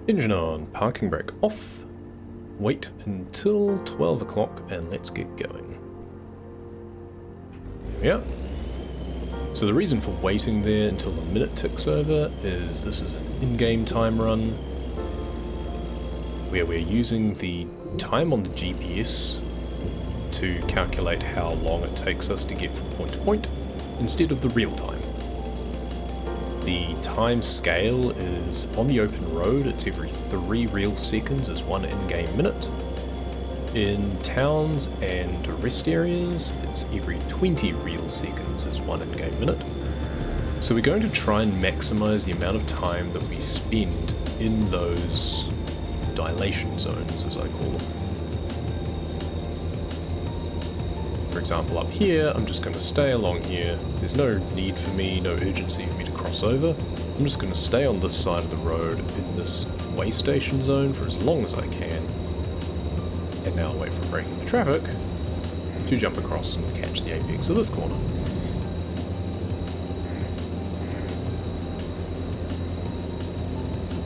Engine on, parking brake off, wait until 12 o'clock and let's get going. Yeah. So the reason for waiting there until the minute ticks over is this is an in-game time run where we're using the time on the GPS to calculate how long it takes us to get from point to point instead of the real time. The time scale is on the open road, it's every 3 real seconds is 1 in-game minute. In towns and rest areas, it's every 20 real seconds is 1 in-game minute. So we're going to try and maximize the amount of time that we spend in those dilation zones, as I call them. For example, up here, I'm just going to stay along here. There's no need for me, no urgency for me to cross over. I'm just going to stay on this side of the road in this way station zone for as long as I can. And now I'll wait for braking the traffic to jump across and catch the apex of this corner.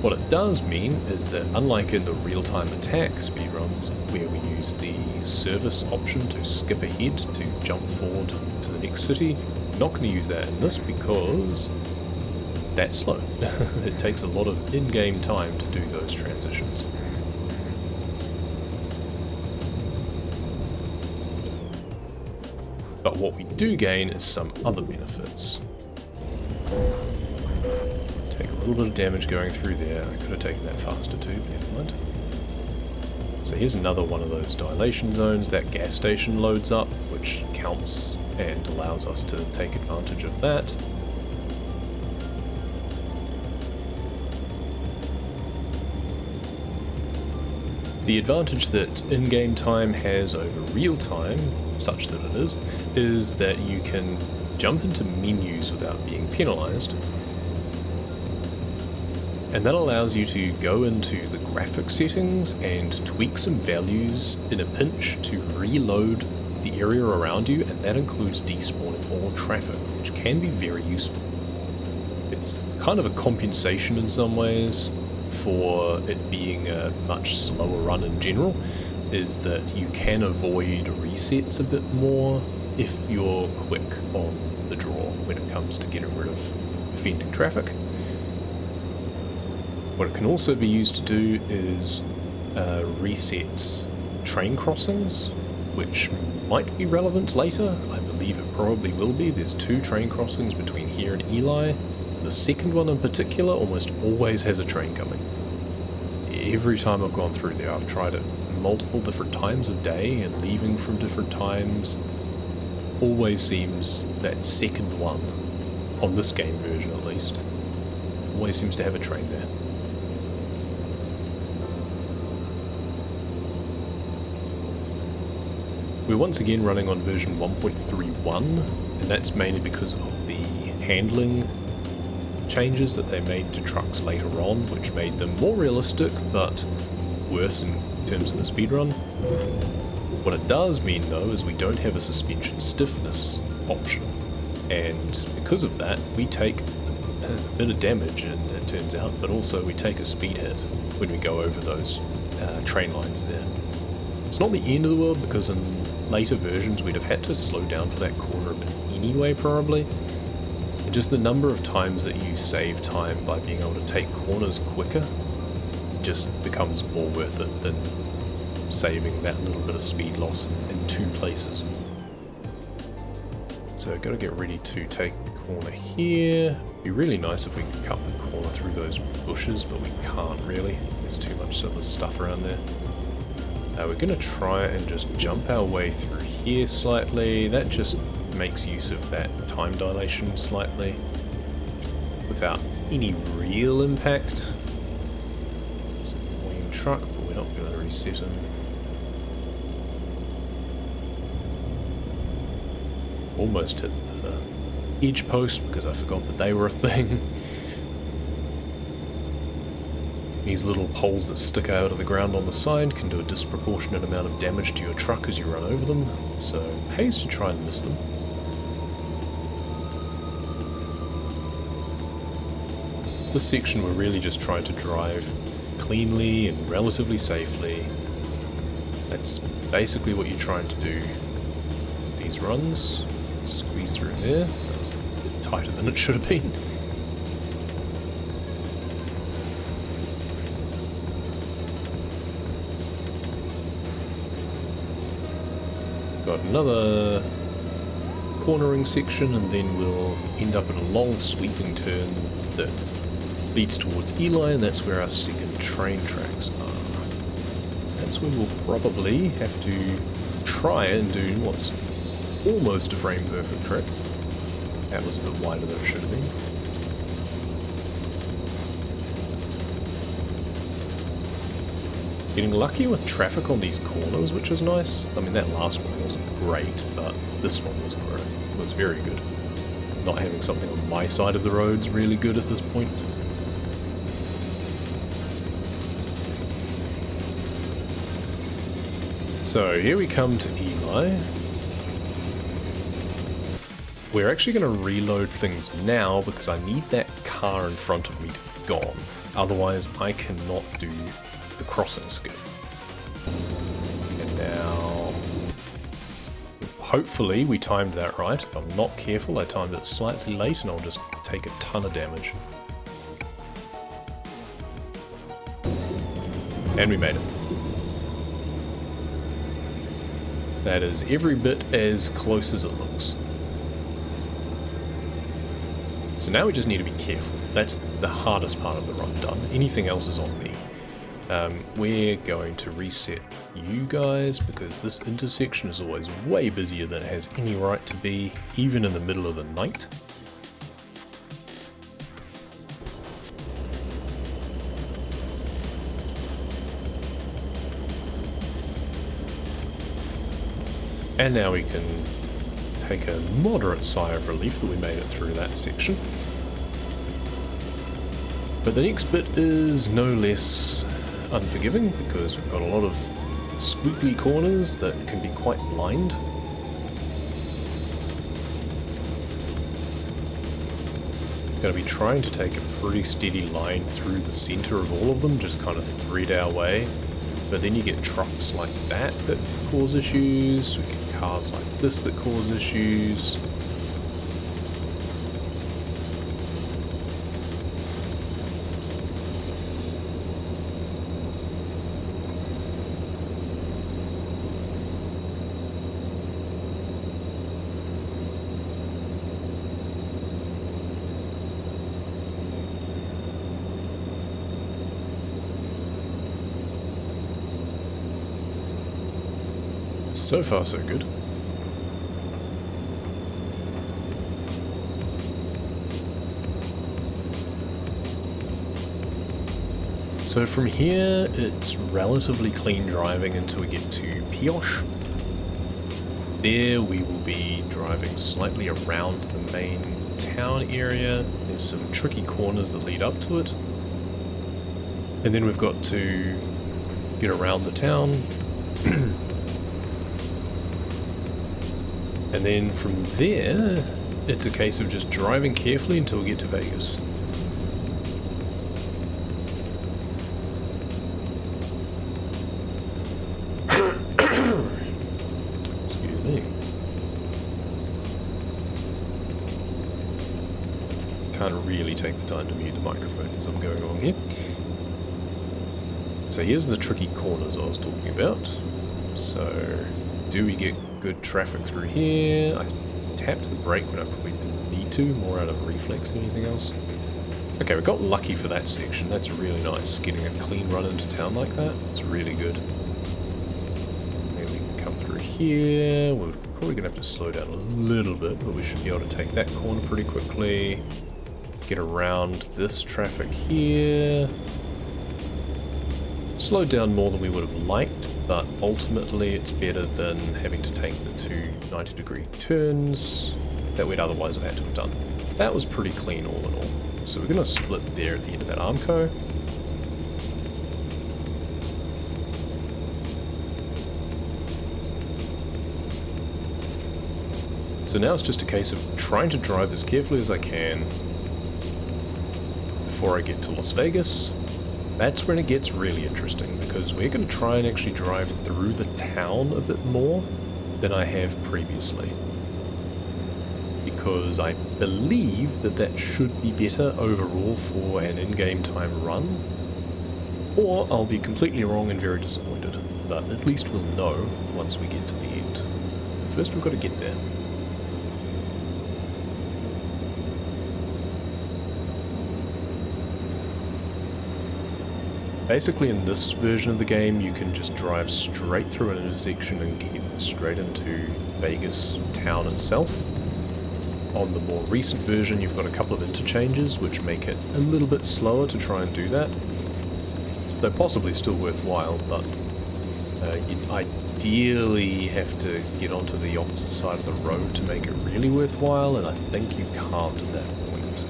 What it does mean is that unlike in the real-time attack speedruns where we use the service option to skip ahead to jump forward to the next city, I'm not going to use that in this because that's slow. It takes a lot of in-game time to do those transitions. But what we do gain is some other benefits. Take a little bit of damage going through there. I could have taken that faster too, but never mind. So here's another one of those dilation zones. That gas station loads up, which counts and allows us to take advantage of that. The advantage that in-game time has over real time, such that it is that you can jump into menus without being penalized. And that allows you to go into the graphic settings and tweak some values in a pinch to reload the area around you, and that includes despawning all traffic, which can be very useful. It's kind of a compensation in some ways for it being a much slower run in general, is that you can avoid resets a bit more if you're quick on the draw when it comes to getting rid of offending traffic. What it can also be used to do is reset train crossings, which might be relevant later. I believe it probably will be. There's 2 train crossings between here and Eli. The second one in particular almost always has a train coming. Every time I've gone through there, I've tried it multiple different times of day and leaving from different times. Always seems that second one, on this game version at least, always seems to have a train there. We're once again running on version 1.31, and that's mainly because of the handling changes that they made to trucks later on, which made them more realistic, but worse in terms of the speedrun. What it does mean, though, is we don't have a suspension stiffness option, and because of that, we take a bit of damage, and it turns out, but also we take a speed hit when we go over those train lines there. It's not the end of the world, because in later versions we'd have had to slow down for that corner a bit anyway, probably. And just the number of times that you save time by being able to take corners quicker just becomes more worth it than saving that little bit of speed loss in 2 places. So got to get ready to take the corner here. It'd be really nice if we could cut the corner through those bushes, but we can't really. There's too much other stuff around there. We're going to try and just jump our way through here slightly. That just makes use of that time dilation slightly without any real impact. It's an annoying truck, but we're not going to reset him. Almost hit the edge post because I forgot that they were a thing. These little poles that stick out of the ground on the side can do a disproportionate amount of damage to your truck as you run over them, so it pays to try and miss them. This section we're really just trying to drive cleanly and relatively safely. That's basically what you're trying to do. These runs, squeeze through there. That was a bit tighter than it should have been. Got another cornering section, and then we'll end up at a long sweeping turn that leads towards Eli, and that's where our second train tracks are. That's when we'll probably have to try and do what's almost a frame perfect track. That was a bit wider than it should have been. Getting lucky with traffic on these corners, which is nice. I mean, that last one wasn't great, but this one was very good. Not having something on my side of the road's really good at this point. So here we come to Eli. We're actually going to reload things now because I need that car in front of me to be gone. Otherwise I cannot do the crossing skill. And now, hopefully we timed that right. If I'm not careful, I timed it slightly late and I'll just take a ton of damage. And we made it. That is every bit as close as it looks. So now we just need to be careful. That's the hardest part of the run done. Anything else is on me. We're going to reset you guys because this intersection is always way busier than it has any right to be, even in the middle of the night. And now we can take a moderate sigh of relief that we made it through that section. But the next bit is no less unforgiving because we've got a lot of squiggly corners that can be quite blind. Going to be trying to take a pretty steady line through the center of all of them, just kind of thread our way. But then you get trucks like that cause issues, we get cars like this that cause issues. So far, so good. So from here, it's relatively clean driving until we get to Pioche. There we will be driving slightly around the main town area. There's some tricky corners that lead up to it. And then we've got to get around the town. And then from there, it's a case of just driving carefully until we get to Vegas. Excuse me. Can't really take the time to mute the microphone as I'm going along here. So here's the tricky corners I was talking about. So, do we get good traffic through here? I tapped the brake when I probably didn't need to, more out of reflex than anything else. Okay, we got lucky for that section. That's really nice, getting a clean run into town like that. It's really good. Maybe we can come through here. We're probably going to have to slow down a little bit, but we should be able to take that corner pretty quickly. Get around this traffic here. Slowed down more than we would have liked, but ultimately it's better than having to take the two 90-degree turns that we'd otherwise have had to have done. That was pretty clean all in all. So we're going to split there at the end of that Armco. So now it's just a case of trying to drive as carefully as I can before I get to Las Vegas. That's when it gets really interesting, because we're going to try and actually drive through the town a bit more than I have previously. Because I believe that that should be better overall for an in-game time run. Or I'll be completely wrong and very disappointed. But at least we'll know once we get to the end. First we've got to get there. Basically in this version of the game you can just drive straight through an intersection and get straight into Vegas town itself. On the more recent version you've got a couple of interchanges which make it a little bit slower to try and do that. Though possibly still worthwhile, but you'd ideally have to get onto the opposite side of the road to make it really worthwhile, and I think you can't at that point.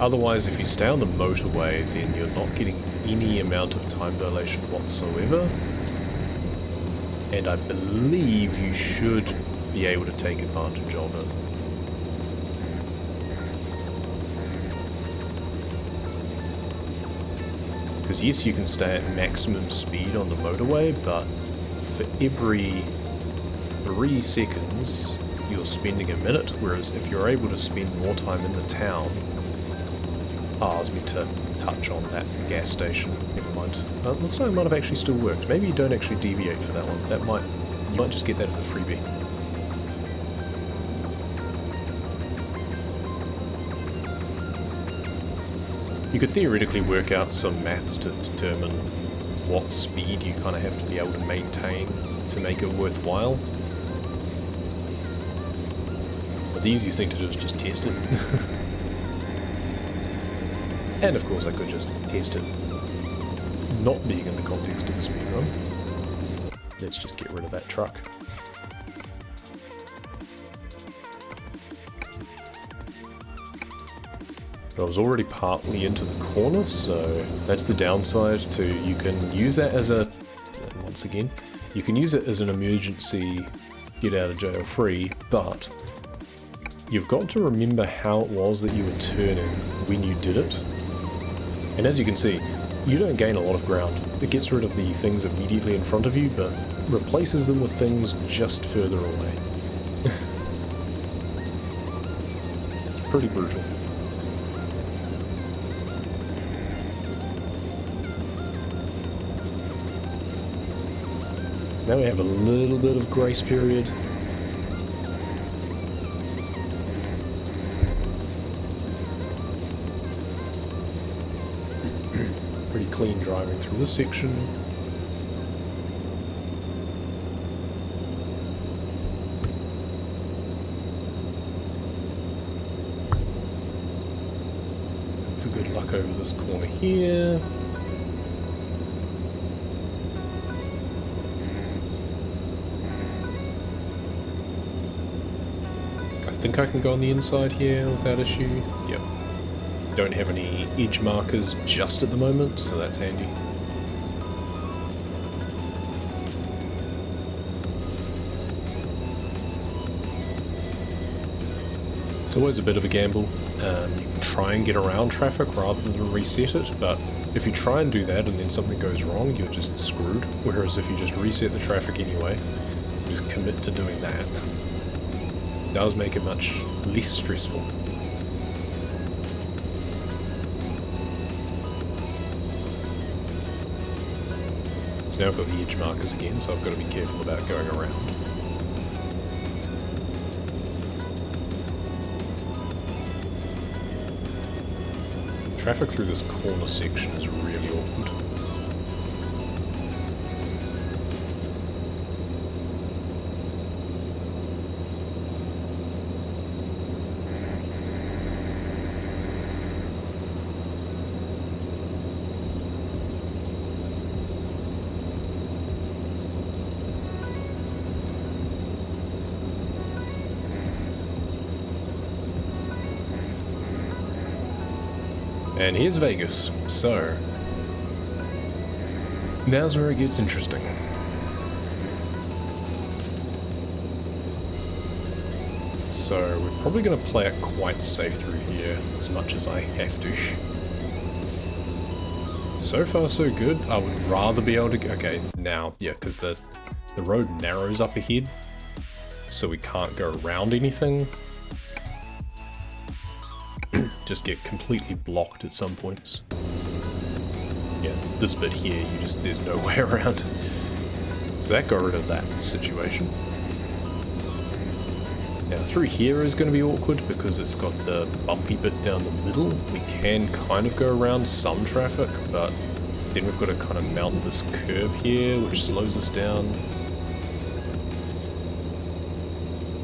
Otherwise, if you stay on the motorway, then you're not getting any amount of time dilation whatsoever. And I believe you should be able to take advantage of it. Because yes, you can stay at maximum speed on the motorway, but for every 3 seconds, you're spending a minute, whereas if you're able to spend more time in the town... Ah, I was meant to touch on that gas station. Never mind. It looks like it might have actually still worked. Maybe you don't actually deviate for that one. That might... You might just get that as a freebie. You could theoretically work out some maths to determine what speed you kind of have to be able to maintain to make it worthwhile. But the easiest thing to do is just test it. And of course I could just test it not being in the context of the speedrun. Let's just get rid of that truck. I was already partly into the corner, so that's the downside to, you can use that as a, once again, you can use it as an emergency get out of jail free, but you've got to remember how it was that you were turning when you did it. And as you can see, you don't gain a lot of ground. It gets rid of the things immediately in front of you, but replaces them with things just further away. It's pretty brutal. So now we have a little bit of grace period. Pretty clean driving through this section. For good luck over this corner here. I think I can go on the inside here without issue. Yep. Don't have any edge markers just at the moment, so that's handy. It's always a bit of a gamble. You can try and get around traffic rather than reset it, but if you try and do that and then something goes wrong, you're just screwed. Whereas if you just reset the traffic anyway, just commit to doing that, it does make it much less stressful. Now I've got the edge markers again, so I've got to be careful about going around. Traffic through this corner section is really awkward. And here's Vegas, so now's where it gets interesting. So we're probably going to play it quite safe through here, as much as I have to. So far so good. I would rather be able to... Okay, now, yeah, because the road narrows up ahead, so we can't go around anything. Just get completely blocked at some points. Yeah, this bit here, there's no way around. So that got rid of that situation. Now through here is going to be awkward because it's got the bumpy bit down the middle. We can kind of go around some traffic, but then we've got to kind of mount this curb here, which slows us down.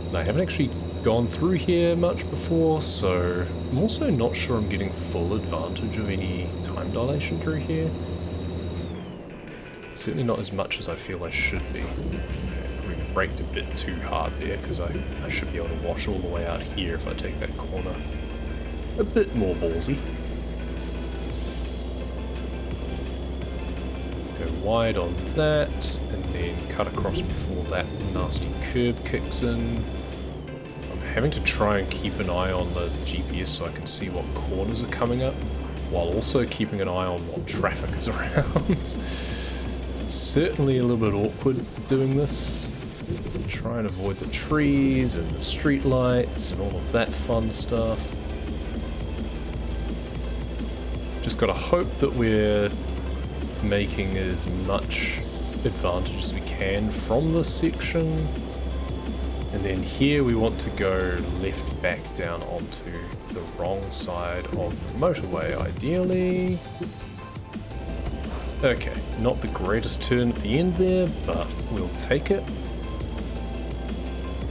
And I haven't actually gone through here much before, so I'm also not sure I'm getting full advantage of any time dilation through here. Certainly not as much as I feel I should be. We braked a bit too hard there, because I should be able to wash all the way out here if I take that corner. A bit more ballsy. Go wide on that, and then cut across before that nasty curb kicks in. I'm having to try and keep an eye on the GPS so I can see what corners are coming up, while also keeping an eye on what traffic is around. It's certainly a little bit awkward doing this. Try and avoid the trees and the street lights and all of that fun stuff. Just gotta hope that we're making as much advantage as we can from this section. And then here we want to go left back down onto the wrong side of the motorway, ideally. Okay, not the greatest turn at the end there, but we'll take it.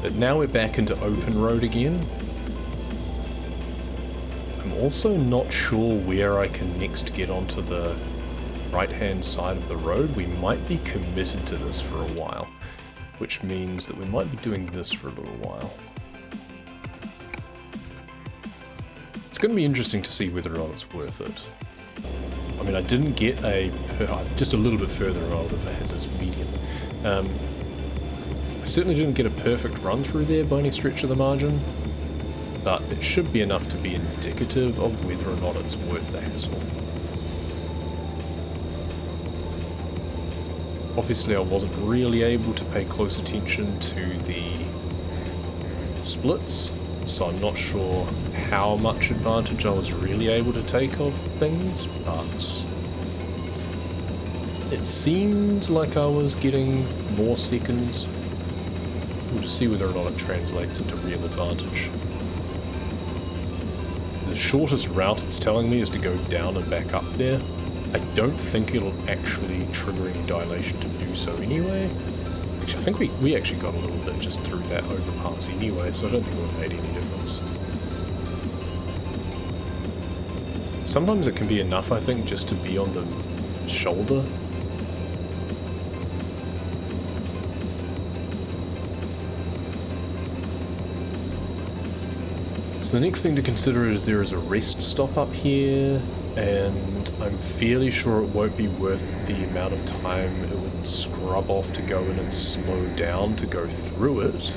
But now we're back into open road again. I'm also not sure where I can next get onto the right-hand side of the road. We might be committed to this for a while, which means that we might be doing this for a little while. It's going to be interesting to see whether or not it's worth it. I mean, I didn't get just a little bit further I would have had this medium. I certainly didn't get a perfect run through there by any stretch of the margin, but it should be enough to be indicative of whether or not it's worth the hassle. Obviously I wasn't really able to pay close attention to the splits, so I'm not sure how much advantage I was really able to take of things, but it seemed like I was getting more seconds. We'll just see whether or not it translates into real advantage. So the shortest route it's telling me is to go down and back up there. I don't think it'll actually trigger any dilation to do so anyway. Actually, I think we actually got a little bit just through that overpass anyway, so I don't think it would have made any difference. Sometimes it can be enough, I think, just to be on the shoulder. So the next thing to consider is there is a rest stop up here, and I'm fairly sure it won't be worth the amount of time it would scrub off to go in and slow down to go through it.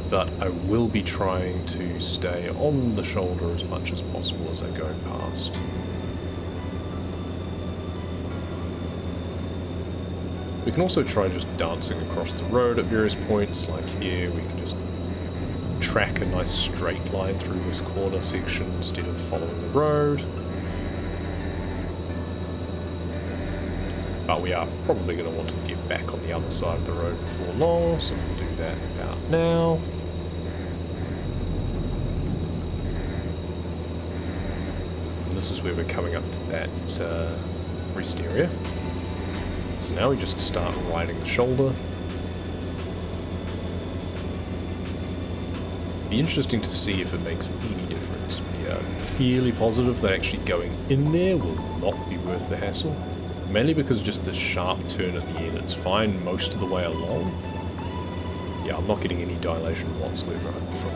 But I will be trying to stay on the shoulder as much as possible as I go past. We can also try just dancing across the road at various points, like here we can just track a nice straight line through this corner section instead of following the road. But we are probably going to want to get back on the other side of the road before long, so we'll do that about now. And this is where we're coming up to that rest area. So now we just start riding the shoulder. Be interesting to see if it makes any difference. Yeah, I'm fairly positive that actually going in there will not be worth the hassle. Mainly because just the sharp turn at the end, it's fine most of the way along. Yeah, I'm not getting any dilation whatsoever from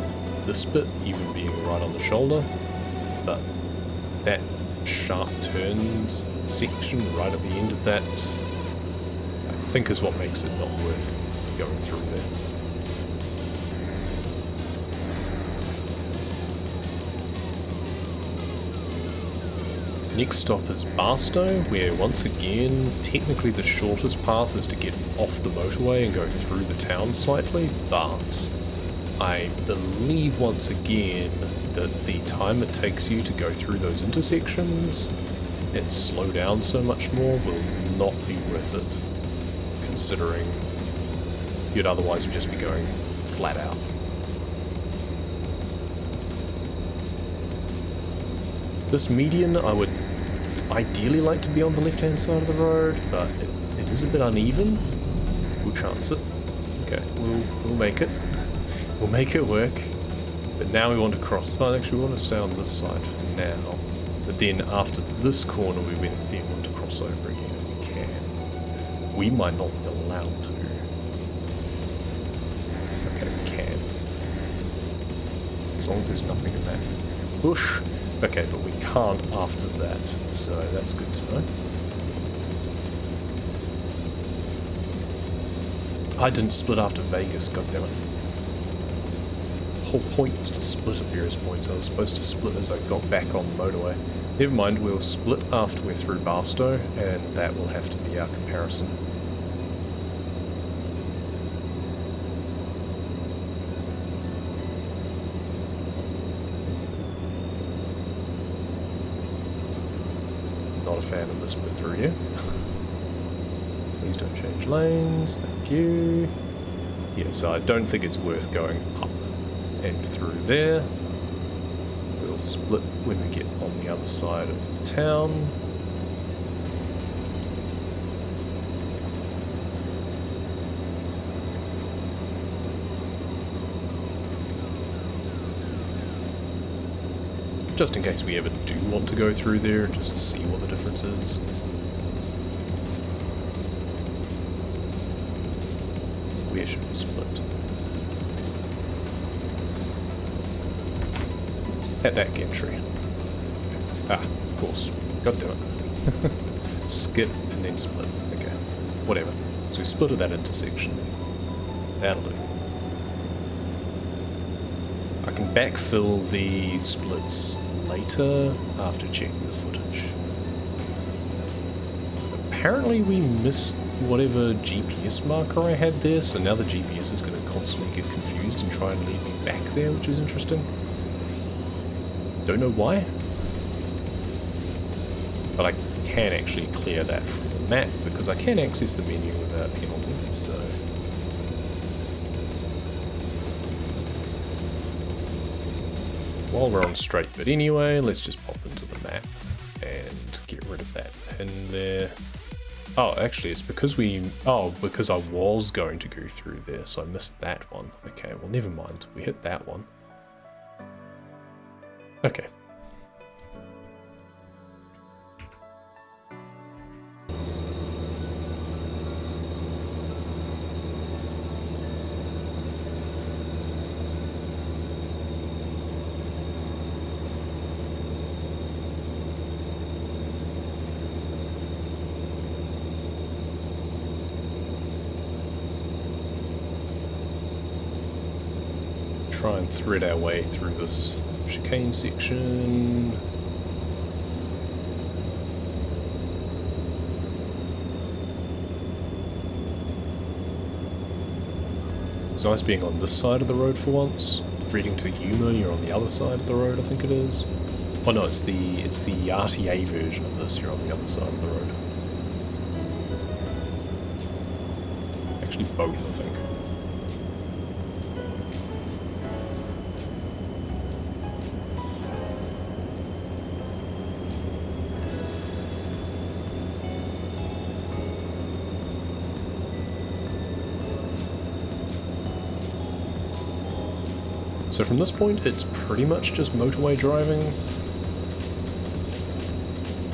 this bit, even being right on the shoulder. But that sharp turns section right at the end of that, I think is what makes it not worth going through there. Next stop is Barstow, where once again, technically the shortest path is to get off the motorway and go through the town slightly, but I believe once again that the time it takes you to go through those intersections and slow down so much more will not be worth it, considering you'd otherwise just be going flat out. This median I would ideally like to be on the left hand side of the road, but it is a bit uneven. We'll chance it. Okay, we'll make it. We'll make it work. But now we want to cross. Oh, actually we want to stay on this side for now. But then after this corner we then want to cross over again if we can. We might not be allowed to. Okay, we can. As long as there's nothing in that bush. Okay, but we can't after that, so that's good to know. I didn't split after Vegas, goddammit. The whole point was to split at various points. I was supposed to split as I got back on the motorway. Never mind, we'll split after we're through Barstow, and that will have to be our comparison. Not a fan of the split through here. Please don't change lanes, thank you. Yeah, so I don't think it's worth going up and through there. We'll split when we get on the other side of the town. Just in case we ever do want to go through there, just to see what the difference is. Where should we split? At that gantry. Ah, of course. God damn it. Skip and then split. Okay. Whatever. So we split at that intersection. That'll do. I can backfill the splits later after checking the footage. Apparently we missed whatever GPS marker I had there, so now the GPS is going to constantly get confused and try and lead me back there, which is interesting. Don't know why. But I can actually clear that from the map because I can access the menu without penalty, so... While we're on straight bit anyway, let's just pop into the map and get rid of that pin there. Oh, actually, it's because because I was going to go through there, so I missed that one. Okay, well, never mind. We hit that one. Okay. Try and thread our way through this chicane section. It's nice being on this side of the road for once. Reading to Yuma, you're on the other side of the road, I think it is. Oh no, it's the RTA version of this, you're on the other side of the road. Actually both, I think. So from this point, it's pretty much just motorway driving,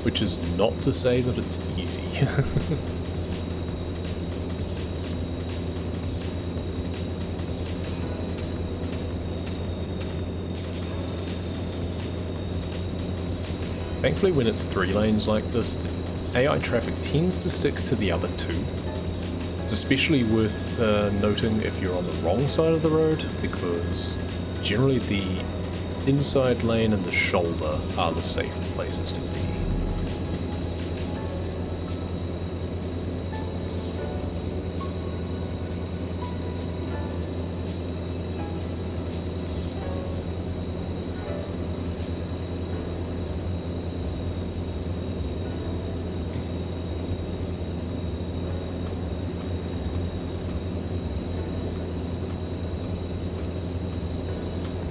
which is not to say that it's easy. Thankfully, when it's 3 lanes like this, the AI traffic tends to stick to the other 2. It's especially worth noting if you're on the wrong side of the road, because generally the inside lane and the shoulder are the safe places to be.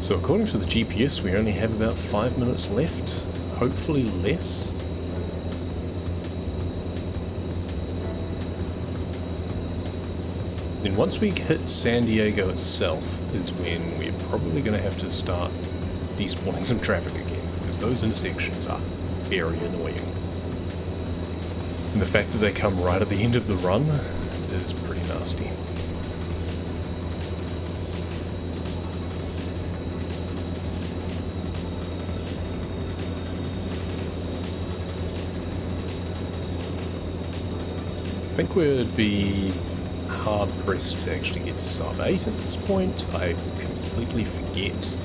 So according to the GPS, we only have about 5 minutes left, hopefully less. Then once we hit San Diego itself is when we're probably going to have to start despawning some traffic again, because those intersections are very annoying. And the fact that they come right at the end of the run is pretty nasty. I think we'd be hard pressed to actually get sub 8 at this point. I completely forget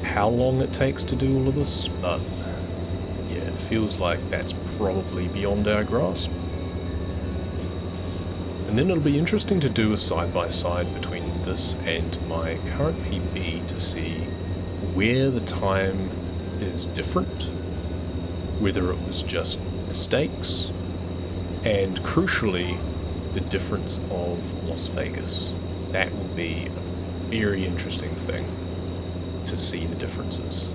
how long it takes to do all of this, but yeah, it feels like that's probably beyond our grasp. And then it'll be interesting to do a side-by-side between this and my current PB to see where the time is different, whether it was just mistakes, and crucially, the difference of Las Vegas. That will be a very interesting thing to see the differences.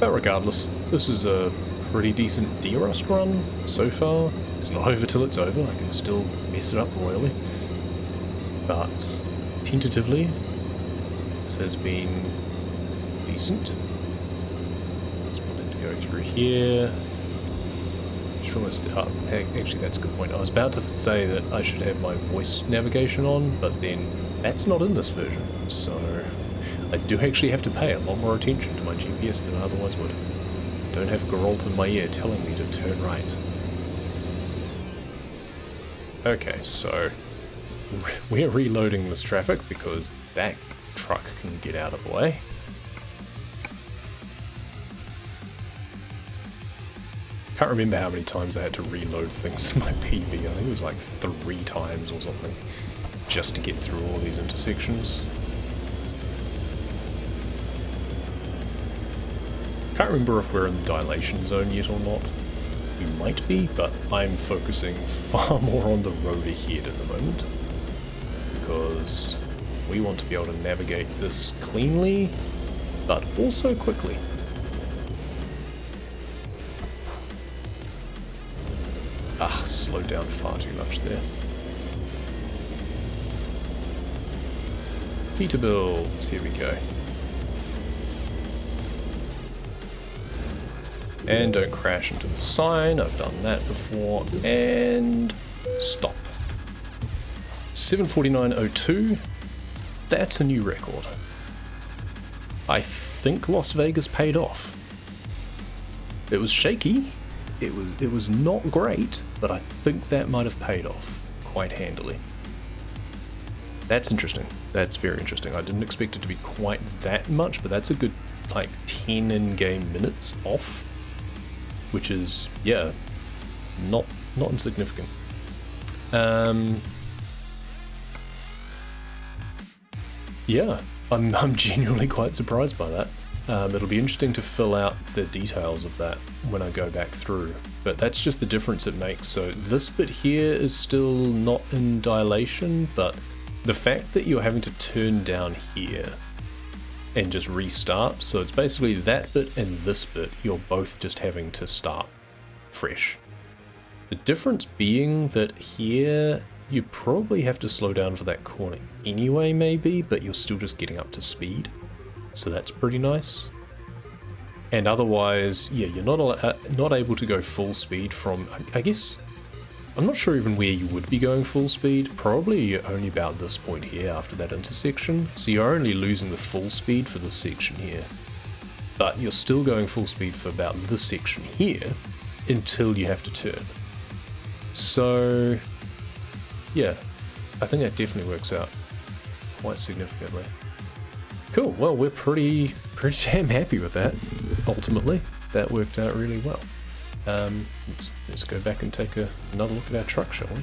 But regardless, this is a pretty decent derust run so far. It's not over till it's over, I can still mess it up royally. But tentatively, this has been decent. Just wanted to go through here. Actually, that's a good point. I was about to say that I should have my voice navigation on, but then that's not in this version. So I do actually have to pay a lot more attention to my GPS than I otherwise would. I don't have Geralt in my ear telling me to turn right. Okay, so we're reloading this traffic because that truck can get out of the way. Can't remember how many times I had to reload things in my PB. I think it was like 3 times or something, just to get through all these intersections. Can't remember if we're in the dilation zone yet or not. We might be, but I'm focusing far more on the road ahead at the moment, because we want to be able to navigate this cleanly, but also quickly. Slowed down far too much there. Peterbilt, here we go. And don't crash into the sign, I've done that before, and stop. 7:49.02, that's a new record. I think Las Vegas paid off. It was shaky, it was not great, but I think that might have paid off quite handily. That's interesting, that's very interesting. I didn't expect it to be quite that much, but that's a good like 10 in-game minutes off, which is, yeah, not insignificant. Yeah, I'm genuinely quite surprised by that. It'll be interesting to fill out the details of that when I go back through, but that's just the difference it makes. So this bit here is still not in dilation, but the fact that you're having to turn down here and just restart, so it's basically that bit and this bit, you're both just having to start fresh. The difference being that here you probably have to slow down for that corner anyway maybe, but you're still just getting up to speed, so that's pretty nice. And otherwise, yeah, you're not able to go full speed from, I guess, I'm not sure even where you would be going full speed. Probably only about this point here after that intersection. So you're only losing the full speed for this section here. But you're still going full speed for about this section here until you have to turn. So yeah, I think that definitely works out quite significantly. Cool, well, we're pretty damn happy with that, ultimately. That worked out really well. Let's go back and take another look at our truck, shall we?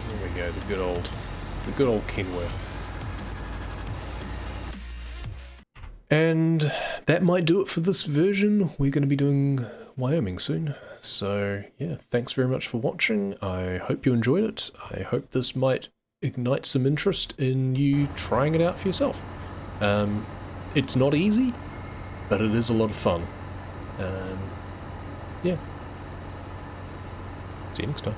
There we go, the good old Kenworth. And that might do it for this version. We're going to be doing Wyoming soon. So yeah, thanks very much for watching. I hope you enjoyed it. I hope this might ignite some interest in you trying it out for yourself. It's not easy, but it is a lot of fun. Yeah. See you next time.